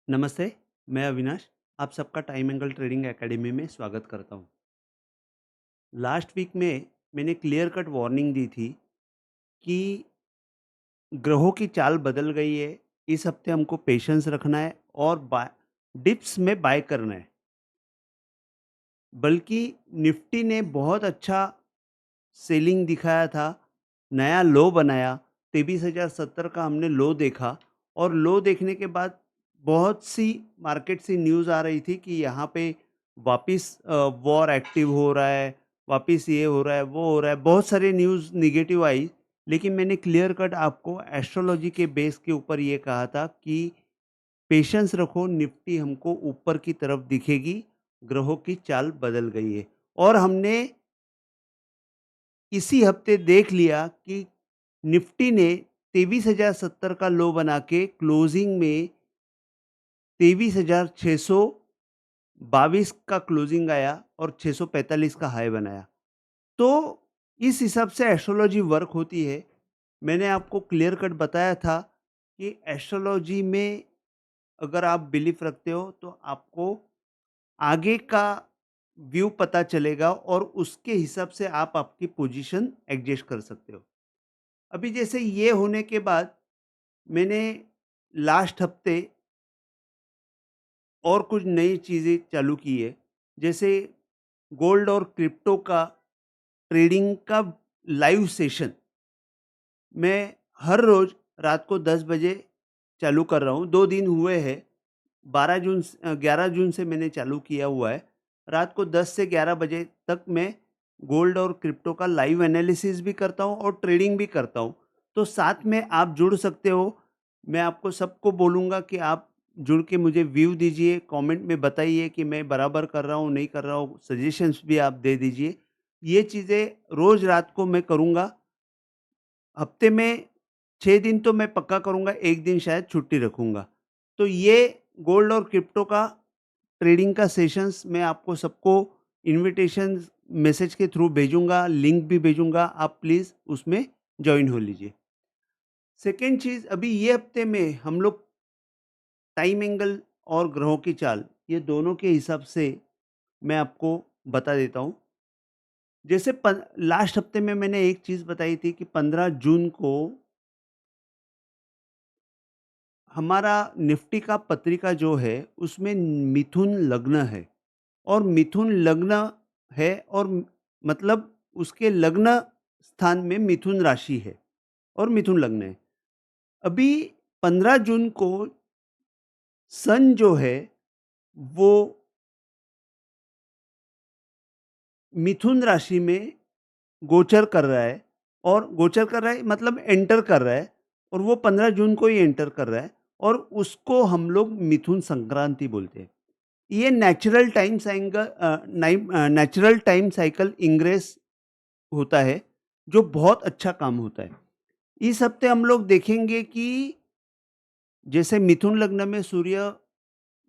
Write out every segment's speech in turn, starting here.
नमस्ते, मैं अविनाश, आप सबका टाइम एंगल ट्रेडिंग एकेडमी में स्वागत करता हूँ। लास्ट वीक में मैंने क्लियर कट वार्निंग दी थी कि ग्रहों की चाल बदल गई है, इस हफ्ते हमको पेशेंस रखना है और डिप्स में बाय करना है। बल्कि निफ्टी ने बहुत अच्छा सेलिंग दिखाया था, नया लो बनाया, 23,070 का हमने लो देखा और लो देखने के बाद बहुत सी मार्केट से न्यूज़ आ रही थी कि यहाँ पे वापिस वॉर एक्टिव हो रहा है, वापिस ये हो रहा है, वो हो रहा है, बहुत सारे न्यूज़ नेगेटिव आई। लेकिन मैंने क्लियर कट आपको एस्ट्रोलॉजी के बेस के ऊपर ये कहा था कि पेशेंस रखो, निफ्टी हमको ऊपर की तरफ दिखेगी, ग्रहों की चाल बदल गई है। और हमने इसी हफ्ते देख लिया कि निफ्टी ने 23,070 का लो बना के क्लोजिंग में 23,622 का क्लोजिंग आया और 645 का हाई बनाया। तो इस हिसाब से एस्ट्रोलॉजी वर्क होती है। मैंने आपको क्लियर कट बताया था कि एस्ट्रोलॉजी में अगर आप बिलीफ रखते हो तो आपको आगे का व्यू पता चलेगा और उसके हिसाब से आप आपकी पोजीशन एडजस्ट कर सकते हो। अभी जैसे ये होने के बाद मैंने लास्ट हफ्ते और कुछ नई चीज़ें चालू की है। जैसे गोल्ड और क्रिप्टो का ट्रेडिंग का लाइव सेशन मैं हर रोज़ रात को 10 बजे चालू कर रहा हूँ। 2 दिन हुए हैं। 11 जून से मैंने चालू किया हुआ है। रात को 10 से 11 बजे तक मैं गोल्ड और क्रिप्टो का लाइव एनालिसिस भी करता हूँ और ट्रेडिंग भी करता हूँ। तो साथ में आप जुड़ सकते हो। मैं आपको सबको बोलूँगा कि आप जुड़ के मुझे व्यू दीजिए, कमेंट में बताइए कि मैं बराबर कर रहा हूँ, नहीं कर रहा हूँ, सजेशंस भी आप दे दीजिए। ये चीज़ें रोज़ रात को मैं करूँगा। हफ्ते में 6 दिन तो मैं पक्का करूँगा, 1 दिन शायद छुट्टी रखूँगा। तो ये गोल्ड और क्रिप्टो का ट्रेडिंग का सेशंस मैं आपको सबको इन्विटेशन मैसेज के थ्रू भेजूँगा, लिंक भी भेजूँगा, आप प्लीज़ उसमें जॉइन हो लीजिए। सेकंड चीज़, अभी ये हफ्ते में हम लोग टाइम एंगल और ग्रहों की चाल, ये दोनों के हिसाब से मैं आपको बता देता हूँ। जैसे लास्ट हफ्ते में मैंने एक चीज़ बताई थी कि 15 जून को हमारा निफ्टी का पत्रिका जो है उसमें मिथुन लग्न है और मिथुन लग्न है और मतलब उसके लग्न स्थान में मिथुन राशि है और मिथुन लग्न है। अभी 15 जून को सन जो है वो मिथुन राशि में गोचर कर रहा है और गोचर कर रहा है मतलब एंटर कर रहा है और वो 15 जून को ही एंटर कर रहा है और उसको हम लोग मिथुन संक्रांति बोलते हैं। ये नेचुरल टाइम साइकिल इंग्रेस होता है, जो बहुत अच्छा काम होता है। इस हफ्ते हम लोग देखेंगे कि जैसे मिथुन लग्न में सूर्य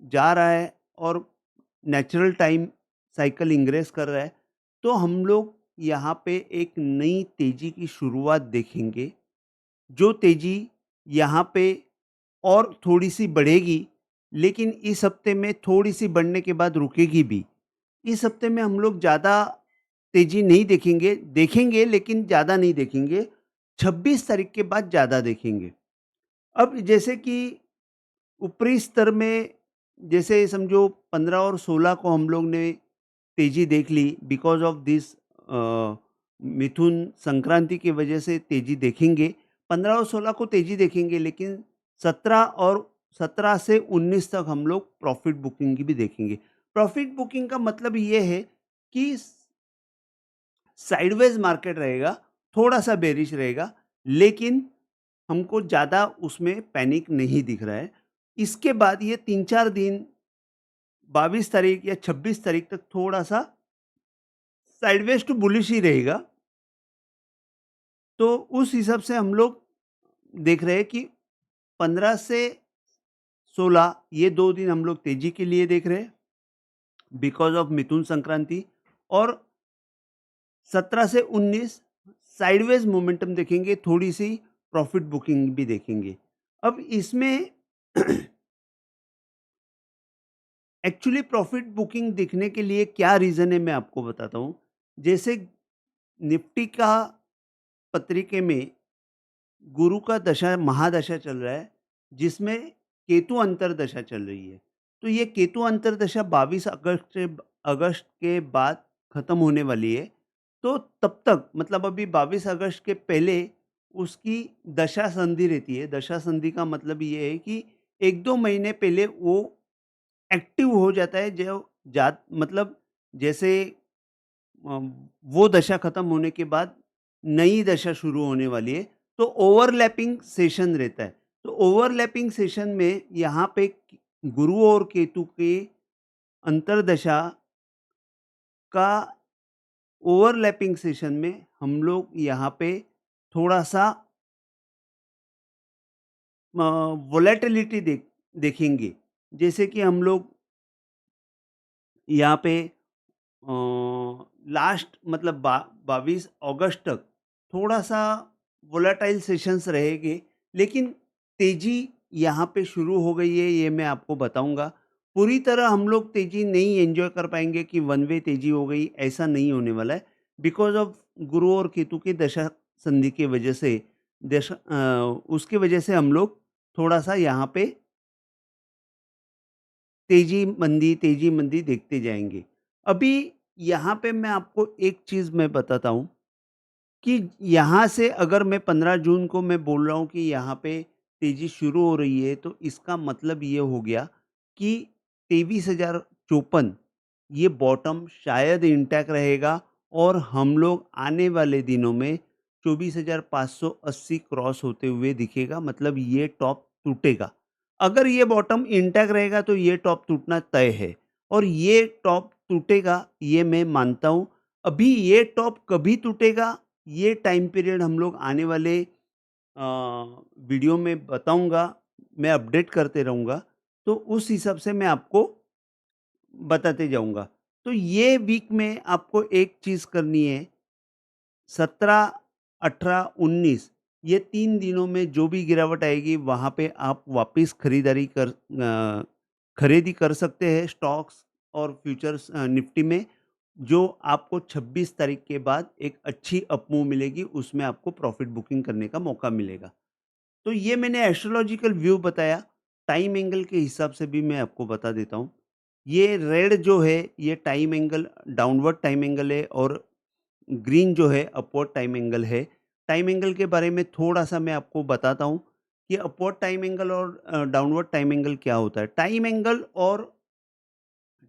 जा रहा है और नेचुरल टाइम साइकिल इंग्रेस कर रहा है, तो हम लोग यहाँ पे एक नई तेजी की शुरुआत देखेंगे। जो तेजी यहाँ पे और थोड़ी-सी बढ़ेगी, लेकिन इस हफ्ते में थोड़ी-सी बढ़ने के बाद रुकेगी भी। इस हफ्ते में हम लोग ज़्यादा तेज़ी नहीं देखेंगे, देखेंगे लेकिन ज़्यादा नहीं देखेंगे। 26 तारीख के बाद ज़्यादा देखेंगे। अब जैसे कि ऊपरी स्तर में जैसे समझो 15 और 16 को हम लोग ने तेज़ी देख ली बिकॉज़ ऑफ दिस मिथुन संक्रांति की वजह से तेज़ी देखेंगे। 15 और 16 को तेज़ी देखेंगे लेकिन 17 और 17 से 19 तक हम लोग प्रॉफ़िट बुकिंग की भी देखेंगे। प्रॉफ़िट बुकिंग का मतलब ये है कि साइडवेज़ मार्केट रहेगा, थोड़ा-सा बेरिश रहेगा, लेकिन हमको ज़्यादा उसमें पैनिक नहीं दिख रहा है। इसके बाद ये 3-4 दिन 22 तारीख या 26 तारीख तक थोड़ा-सा साइडवेज़ टू बुलिश ही रहेगा। तो उस हिसाब से हम लोग देख रहे हैं कि 15 से 16 ये 2 दिन हम लोग तेज़ी के लिए देख रहे हैं, बिकॉज़ ऑफ मिथुन संक्रांति और 17 से 19 साइडवेज मोमेंटम देखेंगे, थोड़ी-सी प्रॉफिट बुकिंग भी देखेंगे। अब इसमें एक्चुअली प्रॉफिट बुकिंग दिखने के लिए क्या रीज़न है मैं आपको बताता हूँ। जैसे निफ्टी का पत्रिके में गुरु का दशा महादशा चल रहा है, जिसमें केतु अंतर्दशा चल रही है। तो ये केतु अंतर्दशा 22 अगस्त के बाद खत्म होने वाली है। तो तब तक मतलब अभी 22 अगस्त के पहले उसकी दशा संधि रहती है। दशा संधि का मतलब ये है कि 1-2 महीने पहले वो एक्टिव हो जाता है, जो जात मतलब जैसे अ, वो दशा खत्म होने के बाद नई दशा शुरू होने वाली है, तो ओवरलैपिंग सेशन रहता है। तो ओवरलैपिंग सेशन में यहाँ पे गुरु और केतु के अंतर्दशा का ओवरलैपिंग सेशन में हम लोग यहाँ पे थोड़ा-सा वोलेटिलिटी देखेंगे। जैसे कि हम लोग यहाँ पे लास्ट मतलब 22 अगस्त तक थोड़ा-सा वोलेटाइल सेशंस रहेंगे, लेकिन तेज़ी यहाँ पे शुरू हो गई है, ये मैं आपको बताऊँगा। पूरी तरह हम लोग तेज़ी नहीं एन्जॉय कर पाएँगे कि वन वे तेज़ी हो गई, ऐसा नहीं होने वाला है। बिकॉज़ ऑफ गुरु और केतु की दशा संधि की वजह से उसकी वजह से हम लोग थोड़ा-सा यहाँ पे तेज़ी-मंदी देखते जाएँगे। अभी यहाँ पे मैं आपको एक चीज़ मैं बताता हूँ कि यहाँ से अगर मैं 15 जून को मैं बोल रहा हूँ कि यहाँ पे तेज़ी शुरू हो रही है, तो इसका मतलब ये हो गया कि 23,054 ये बॉटम शायद इंटैक्ट रहेगा और हम लोग आने वाले दिनों में 24,580 क्रॉस होते हुए दिखेगा, मतलब ये टॉप टूटेगा। अगर ये बॉटम इंटैक्ट रहेगा तो ये टॉप टूटना तय है और ये टॉप टूटेगा, ये मैं मानता हूँ। अभी ये टॉप कभी टूटेगा, ये टाइम पीरियड हम लोग आने वाले वीडियो में बताऊँगा, मैं अपडेट करते रहूँगा, तो उस हिसाब से मैं आपको बताते जाऊँगा। तो ये वीक में आपको एक चीज़ करनी है, 17, 18, 19 ये 3 दिनों में जो भी गिरावट आएगी, वहाँ पे आप वापस खरीदी कर सकते हैं स्टॉक्स और फ्यूचर्स निफ्टी में। जो आपको 26 तारीख के बाद एक अच्छी अपमूव मिलेगी, उसमें आपको प्रॉफिट बुकिंग करने का मौका मिलेगा। तो ये मैंने एस्ट्रोलॉजिकल व्यू बताया, टाइम एंगल के हिसाब से भी मैं आपको बता देता हूँ। ये रेड जो है, ये time angle downward time angle है और ग्रीन जो है अपवर्ड टाइम एंगल है। टाइम एंगल के बारे में थोड़ा-सा मैं आपको बताता हूँ कि अपवर्ड टाइम एंगल और डाउनवर्ड टाइम एंगल क्या होता है। टाइम एंगल और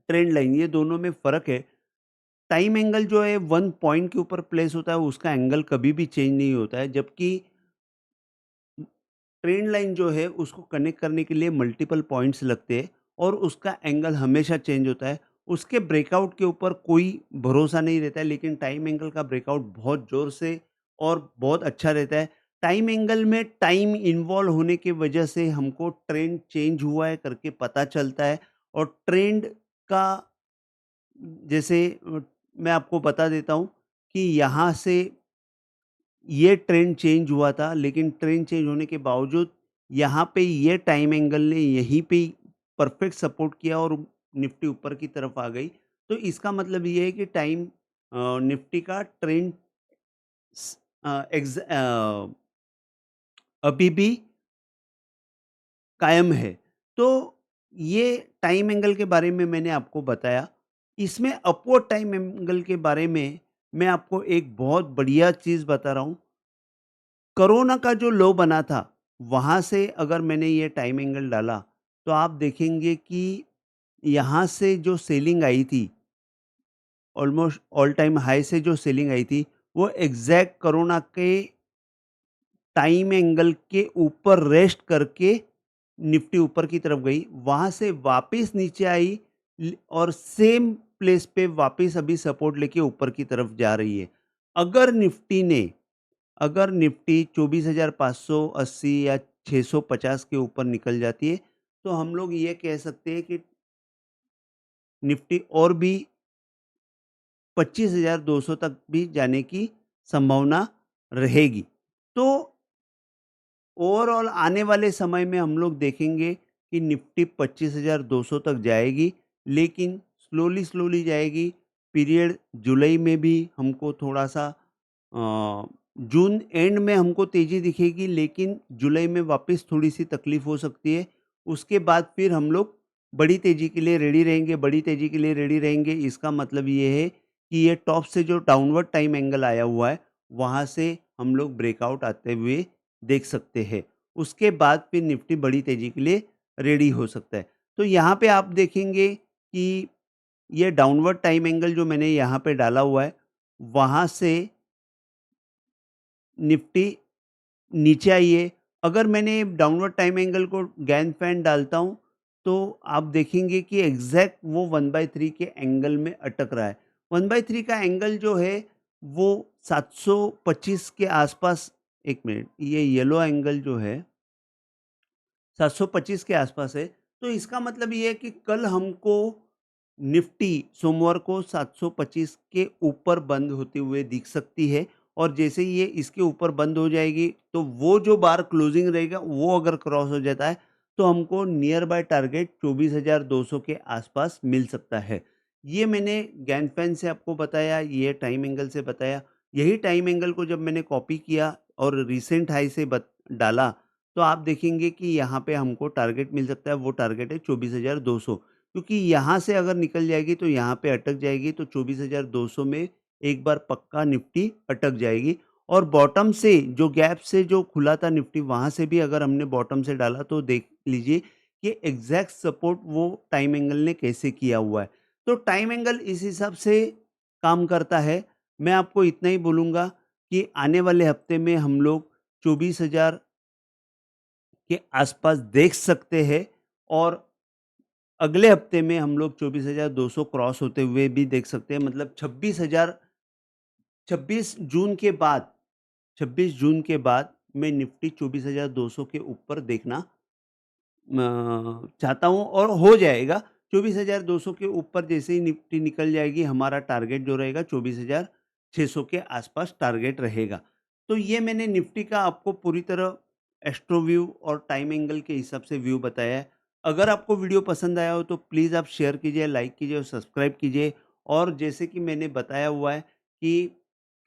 ट्रेंड लाइन ये दोनों में फ़र्क है। टाइम एंगल जो है 1 पॉइंट के ऊपर प्लेस होता है, उसका एंगल कभी भी चेंज नहीं होता है, जबकि ट्रेंड लाइन जो है उसको कनेक्ट करने के लिए मल्टीपल पॉइंट्स लगते हैं और उसका एंगल हमेशा चेंज होता है। उसके ब्रेकआउट के ऊपर कोई भरोसा नहीं रहता है, लेकिन टाइम एंगल का ब्रेकआउट बहुत ज़ोर से और बहुत अच्छा रहता है। टाइम एंगल में टाइम इन्वॉल्व होने की वजह से हमको ट्रेंड चेंज हुआ है करके पता चलता है और ट्रेंड का जैसे मैं आपको बता देता हूँ कि यहाँ से ये ट्रेंड चेंज हुआ था, लेकिन ट्रेंड चेंज होने के बावजूद यहाँ पे ये टाइम एंगल ने यहीं पे परफेक्ट सपोर्ट किया और निफ्टी ऊपर की तरफ आ गई। तो इसका मतलब ये है कि निफ्टी का ट्रेंड स अभी भी कायम है। तो ये टाइम एंगल के बारे में मैंने आपको बताया। इसमें अपवर्ड टाइम एंगल के बारे में मैं आपको एक बहुत बढ़िया चीज़ बता रहा हूँ। कोरोना का जो लो बना था, वहाँ से अगर मैंने ये टाइम एंगल डाला, तो आप देखेंगे कि यहाँ से जो सेलिंग आई थी, ऑलमोस्ट ऑल टाइम हाई से जो सेलिंग आई थी, वो एग्ज़ैक्ट कोरोना के टाइम एंगल के ऊपर रेस्ट करके निफ्टी ऊपर की तरफ गई, वहाँ से वापस नीचे आई और सेम प्लेस पे वापस अभी सपोर्ट लेके ऊपर की तरफ जा रही है। अगर निफ्टी ने अगर निफ्टी 24,580 या 650 के ऊपर निकल जाती है, तो हम लोग ये कह सकते हैं कि निफ्टी और भी 25,200 तक भी जाने की संभावना रहेगी। तो ओवरऑल आने वाले समय में हम लोग देखेंगे कि निफ्टी 25,200 तक जाएगी। लेकिन स्लोली जाएगी। पीरियड जुलाई में भी हमको थोड़ा-सा जून एंड में हमको तेज़ी दिखेगी, लेकिन जुलाई में वापस थोड़ी-सी तकलीफ़ हो सकती है। उसके बाद फिर हम लोग बड़ी तेज़ी के लिए रेडी रहेंगे, बड़ी तेज़ी के लिए रेडी रहेंगे। इसका मतलब ये है कि ये टॉप से जो डाउनवर्ड टाइम एंगल आया हुआ है, वहाँ से हम लोग ब्रेकआउट आते हुए देख सकते हैं। उसके बाद फिर निफ्टी बड़ी तेज़ी के लिए रेडी हो सकता है। तो यहाँ पे आप देखेंगे कि ये डाउनवर्ड टाइम एंगल जो मैंने यहाँ पे डाला हुआ है, वहाँ से निफ्टी नीचे आई है। अगर मैंने डाउनवर्ड टाइम एंगल को गैन फैन डालता हूँ, तो आप देखेंगे कि एग्ज़ैक्ट वो 1/3 के एंगल में अटक रहा है। 1/3 का एंगल जो है, वो 725 के आसपास। 1 मिनट, ये येलो एंगल जो है 725 के आसपास है। तो इसका मतलब ये है कि कल हमको निफ्टी सोमवार को 725 के ऊपर बंद होते हुए दिख सकती है, और जैसे ही ये इसके ऊपर बंद हो जाएगी, तो वो जो बार क्लोजिंग रहेगा वो अगर क्रॉस हो जाता है, तो हमको नियर बाय टारगेट 24,200 के आसपास मिल सकता है। ये मैंने गैनफैन से आपको बताया, ये टाइम एंगल से बताया। यही टाइम एंगल को जब मैंने कॉपी किया और रिसेंट हाई से डाला, तो आप देखेंगे कि यहाँ पे हमको टारगेट मिल सकता है। वो टारगेट है 24,200, क्योंकि यहाँ से अगर निकल जाएगी तो यहाँ पे अटक जाएगी, तो 24,200 में एक बार पक्का निफ्टी अटक जाएगी। और बॉटम से जो गैप से जो खुला था निफ्टी, वहाँ से भी अगर हमने बॉटम से डाला, तो देख लीजिए कि एग्जैक्ट सपोर्ट वो टाइम एंगल ने कैसे किया हुआ है। तो टाइम एंगल इस हिसाब से काम करता है। मैं आपको इतना ही बोलूँगा कि आने वाले हफ्ते में हम लोग 24,000 के आसपास देख सकते हैं, और अगले हफ्ते में हम लोग 24,200 क्रॉस होते हुए भी देख सकते हैं। मतलब 26 जून के बाद, 26 जून के बाद मैं निफ्टी 24,200 के ऊपर देखना चाहता हूँ, और हो जाएगा। 24,200 के ऊपर जैसे ही निफ्टी निकल जाएगी, हमारा टारगेट जो रहेगा 24,600 के आसपास टारगेट रहेगा। तो ये मैंने निफ्टी का आपको पूरी तरह एस्ट्रो व्यू और टाइम एंगल के हिसाब से व्यू बताया है। अगर आपको वीडियो पसंद आया हो, तो प्लीज़ आप शेयर कीजिए, लाइक कीजिए और सब्सक्राइब कीजिए। और जैसे कि मैंने बताया हुआ है कि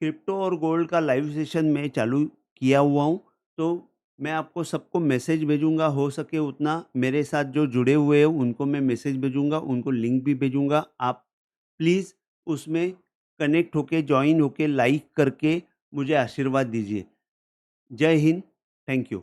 क्रिप्टो और गोल्ड का लाइव सेशन मैं चालू किया हुआ हूँ, तो मैं आपको सबको मैसेज भेजूँगा, हो सके उतना मेरे साथ जो जुड़े हुए हैं उनको मैं मैसेज भेजूँगा, उनको लिंक भी भेजूँगा। आप प्लीज़ उसमें कनेक्ट होके, जॉइन होके, लाइक करके मुझे आशीर्वाद दीजिए। जय हिंद, थैंक यू।